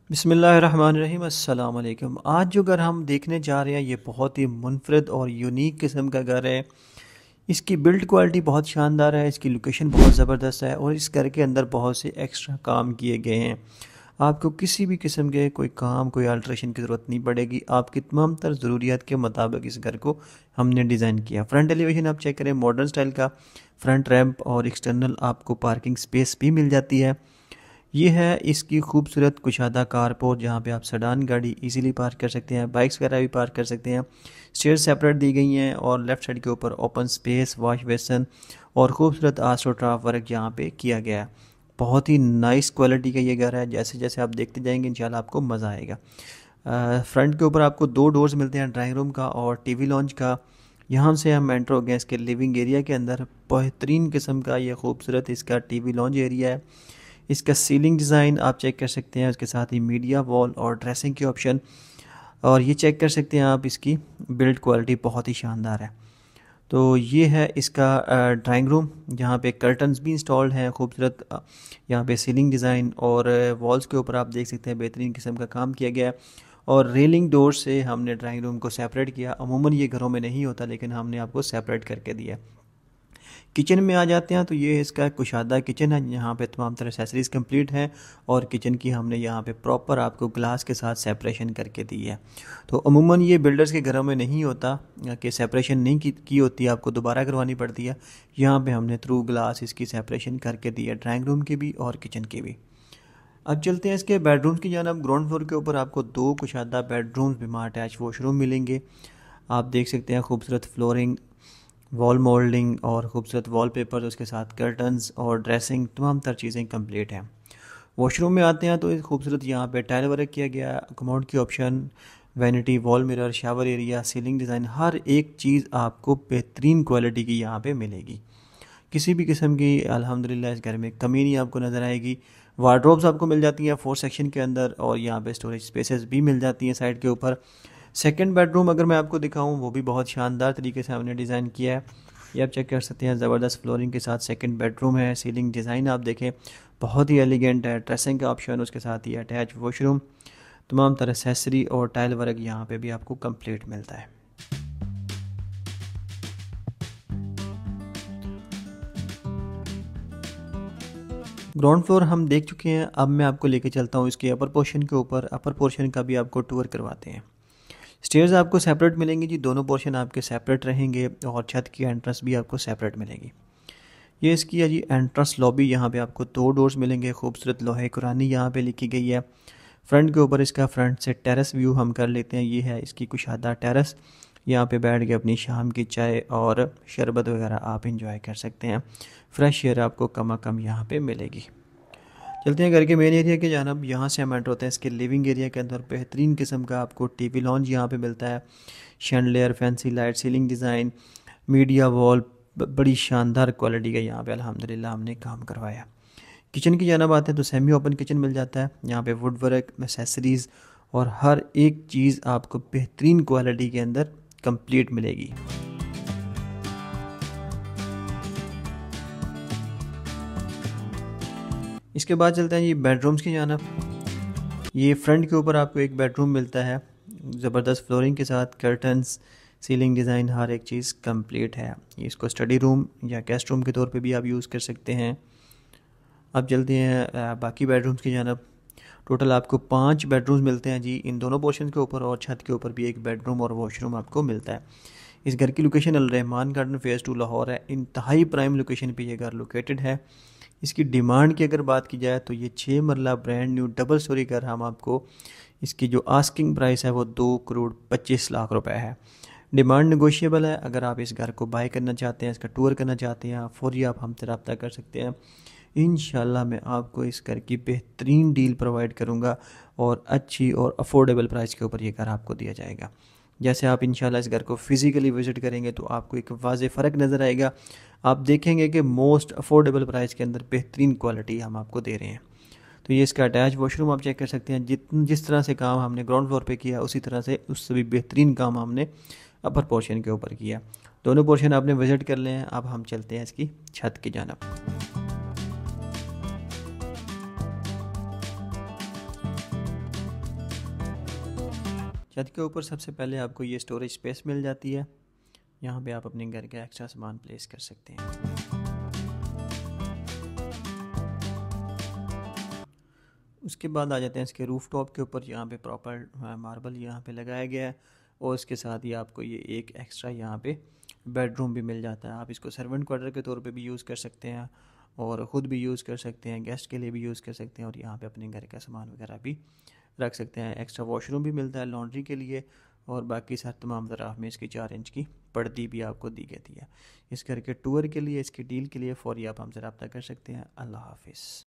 बिस्मिल्लाहिर्रहमानिर्रहीम अस्सलाम वालेकुम। आज जो घर हम देखने जा रहे हैं ये बहुत ही मुनफरद और यूनिक किस्म का घर है। इसकी बिल्ड क्वालिटी बहुत शानदार है, इसकी लोकेशन बहुत ज़बरदस्त है और इस घर के अंदर बहुत से एक्स्ट्रा काम किए गए हैं। आपको किसी भी किस्म के कोई काम कोई अल्ट्रेशन की ज़रूरत नहीं पड़ेगी। आपकी तमाम तर ज़रूरियात के मुताबिक इस घर को हमने डिज़ाइन किया। फ्रंट एलिवेशन आप चेक करें, मॉडर्न स्टाइल का फ्रंट रैंप और एक्सटर्नल आपको पार्किंग स्पेस भी मिल जाती है। ये है इसकी खूबसूरत कुशादा कारपोर्ट जहाँ पे आप सेडान गाड़ी इजीली पार्क कर सकते हैं, बाइक्स वगैरह भी पार्क कर सकते हैं। स्टेयर्स सेपरेट दी गई हैं और लेफ़्ट साइड के ऊपर ओपन स्पेस, वॉश बेसन और खूबसूरत आस्ट्रोट्राफ वर्क यहाँ पे किया गया है। बहुत ही नाइस क्वालिटी का ये घर है। जैसे जैसे आप देखते जाएंगे इंशाल्लाह आपको मज़ा आएगा। फ्रंट के ऊपर आपको दो डोर्स मिलते हैं, ड्राइंग रूम का और टीवी लॉन्च का। यहाँ से हम एंटर हो गए इसके लिविंग एरिया के अंदर। बेहतरीन किस्म का ये खूबसूरत इसका टीवी लॉन्च एरिया है। इसका सीलिंग डिज़ाइन आप चेक कर सकते हैं, उसके साथ ही मीडिया वॉल और ड्रेसिंग के ऑप्शन। और ये चेक कर सकते हैं आप, इसकी बिल्ड क्वालिटी बहुत ही शानदार है। तो ये है इसका ड्राइंग रूम, जहाँ पे कर्टन्स भी इंस्टॉल्ड हैं खूबसूरत। यहाँ पे सीलिंग डिज़ाइन और वॉल्स के ऊपर आप देख सकते हैं बेहतरीन किस्म का काम किया गया है। और रेलिंग डोर से हमने ड्राइंग रूम को सेपरेट किया। अमूमन ये घरों में नहीं होता, लेकिन हमने आपको सेपरेट करके दिया। किचन में आ जाते हैं तो ये इसका कुशादा किचन है, यहाँ पे तमाम तरह एसेसरीज कंप्लीट हैं और किचन की हमने यहाँ पे प्रॉपर आपको ग्लास के साथ सेपरेशन करके दी है। तो अमूमन ये बिल्डर्स के घरों में नहीं होता कि सेपरेशन नहीं की होती, आपको दोबारा करवानी पड़ती है। यहाँ पे हमने थ्रू ग्लास इसकी सेपरेशन करके दी है, ड्राइंग रूम की भी और किचन की भी। अब चलते हैं इसके बेडरूम्स की जानब। ग्राउंड फ्लोर के ऊपर आपको दो कुशादा बेडरूम्स बिमा अटैच वॉशरूम मिलेंगे। आप देख सकते हैं खूबसूरत फ्लोरिंग, वॉल मोल्डिंग और खूबसूरत वॉलपेपर, उसके साथ कर्टन्स और ड्रेसिंग, तमाम तर चीज़ें कंप्लीट हैं। वॉशरूम में आते हैं तो इस खूबसूरत यहाँ पे टाइल वर्क किया गया, कमोड की option, vanity, wall mirror, shower area, ceiling design, हर एक चीज़ आपको बेहतरीन क्वालिटी की यहाँ पे मिलेगी। किसी भी किस्म की अल्हम्दुलिल्लाह इस घर में कमी नहीं आपको नज़र आएगी। वार्डरोब्स आपको मिल जाती हैं 4 सेक्शन के अंदर और यहाँ पे स्टोरेज स्पेसेस भी मिल जाती हैं साइड के ऊपर। सेकंड बेडरूम अगर मैं आपको दिखाऊं, वो भी बहुत शानदार तरीके से हमने डिज़ाइन किया है। ये आप चेक कर सकते हैं, ज़बरदस्त फ्लोरिंग के साथ सेकंड बेडरूम है। सीलिंग डिज़ाइन आप देखें बहुत ही एलिगेंट है। ड्रेसिंग का ऑप्शन, उसके साथ ही अटैच वॉशरूम, तमाम तरह एसेसरी और टाइल वर्क यहाँ पे भी आपको कंप्लीट मिलता है। ग्राउंड फ्लोर हम देख चुके हैं, अब मैं आपको लेके चलता हूँ इसके अपर पोर्शन के ऊपर। अपर पोर्शन का भी आपको टूर करवाते हैं। स्टेयर्स आपको सेपरेट मिलेंगी जी, दोनों पोर्शन आपके सेपरेट रहेंगे और छत की एंट्रेंस भी आपको सेपरेट मिलेगी। ये इसकी है जी एंट्रेंस लॉबी। यहाँ पे आपको दो डोर्स मिलेंगे, खूबसूरत लोहे कुरानी यहाँ पे लिखी गई है। फ्रंट के ऊपर इसका फ्रंट से टेरेस व्यू हम कर लेते हैं। ये है इसकी कुशादा टेरेस, यहाँ पे बैठ के अपनी शाम की चाय और शरबत वगैरह आप इंजॉय कर सकते हैं। फ्रेश एयर आपको कम कम यहाँ पे मिलेगी। चलते हैं घर के मेन एरिया की जानब। यहाँ से हम एंटर होते हैं इसके लिविंग एरिया के अंदर। बेहतरीन किस्म का आपको टीवी लॉन्च यहाँ पे मिलता है। Chandelier, fancy light, ceiling design, media wall, बड़ी शानदार क्वालिटी का यहाँ पे अल्हम्दुलिल्लाह हमने काम करवाया। किचन की जानब आते हैं तो सेमी ओपन किचन मिल जाता है। यहाँ पे वुड वर्क, एसेसरीज़ और हर एक चीज़ आपको बेहतरीन क्वालिटी के अंदर कंप्लीट मिलेगी। इसके बाद चलते हैं ये बेडरूम्स की जानब। ये फ्रंट के ऊपर आपको एक बेडरूम मिलता है, ज़बरदस्त फ्लोरिंग के साथ, कर्टन्स, सीलिंग डिज़ाइन, हर एक चीज़ कंप्लीट है। ये इसको स्टडी रूम या गेस्ट रूम के तौर पे भी आप यूज़ कर सकते हैं। अब चलते हैं बाकी बेडरूम्स की जानब। टोटल आपको 5 बेडरूम्स मिलते हैं जी इन दोनों पोर्शन के ऊपर, और छत के ऊपर भी एक बेडरूम और वॉशरूम आपको मिलता है। इस घर की लोकेशन अल रहमान गार्डन फेज़ 2 लाहौर है। इंतहाई प्राइम लोकेशन पे ये घर लोकेटेड है। इसकी डिमांड की अगर बात की जाए तो ये 6 मरला ब्रांड न्यू डबल स्टोरी घर हम आपको, इसकी जो आस्किंग प्राइस है वो 2 करोड़ 25 लाख रुपए है। डिमांड नेगोशिएबल है। अगर आप इस घर को बाय करना चाहते हैं, इसका टूर करना चाहते हैं, फौरी आप हमसे रब्ता कर सकते हैं। इंशाल्लाह मैं आपको इस घर की बेहतरीन डील प्रोवाइड करूंगा और अच्छी और अफोर्डेबल प्राइस के ऊपर ये घर आपको दिया जाएगा। जैसे आप इंशाल्लाह इस घर को फिज़िकली विज़िट करेंगे तो आपको एक वाज़ेह फ़र्क नज़र आएगा। आप देखेंगे कि मोस्ट अफोर्डेबल प्राइस के अंदर बेहतरीन क्वालिटी हम आपको दे रहे हैं। तो ये इसका अटैच वॉशरूम आप चेक कर सकते हैं। जिस तरह से काम हमने ग्राउंड फ्लोर पे किया, उसी तरह से उससे भी बेहतरीन काम हमने अपर पोर्शन के ऊपर किया। दोनों पोर्शन आपने विज़िट कर लिए हैं। अब हम चलते हैं इसकी छत की जानब। छत के ऊपर सबसे पहले आपको ये स्टोरेज स्पेस मिल जाती है, यहाँ पे आप अपने घर का एक्स्ट्रा सामान प्लेस कर सकते हैं। उसके बाद आ जाते हैं इसके रूफ टॉप के ऊपर, यहाँ पे प्रॉपर मार्बल यहाँ पे लगाया गया है और इसके साथ ही आपको ये एक एक्स्ट्रा यहाँ पे बेडरूम भी मिल जाता है। आप इसको सर्वेंट क्वार्टर के तौर पे भी यूज़ कर सकते हैं और ख़ुद भी यूज़ कर सकते हैं, गेस्ट के लिए भी यूज़ कर सकते हैं और यहाँ पे अपने घर का सामान वगैरह भी रख सकते हैं। एक्स्ट्रा वॉशरूम भी मिलता है लॉन्ड्री के लिए और बाकी सारे तमाम तरफ में इसकी 4 इंच की पर्दी भी आपको दी गई है। इस घर के टूर के लिए, इसकी डील के लिए फ़ौरी आप हमसे रब्ता कर सकते हैं। अल्लाह हाफिज़।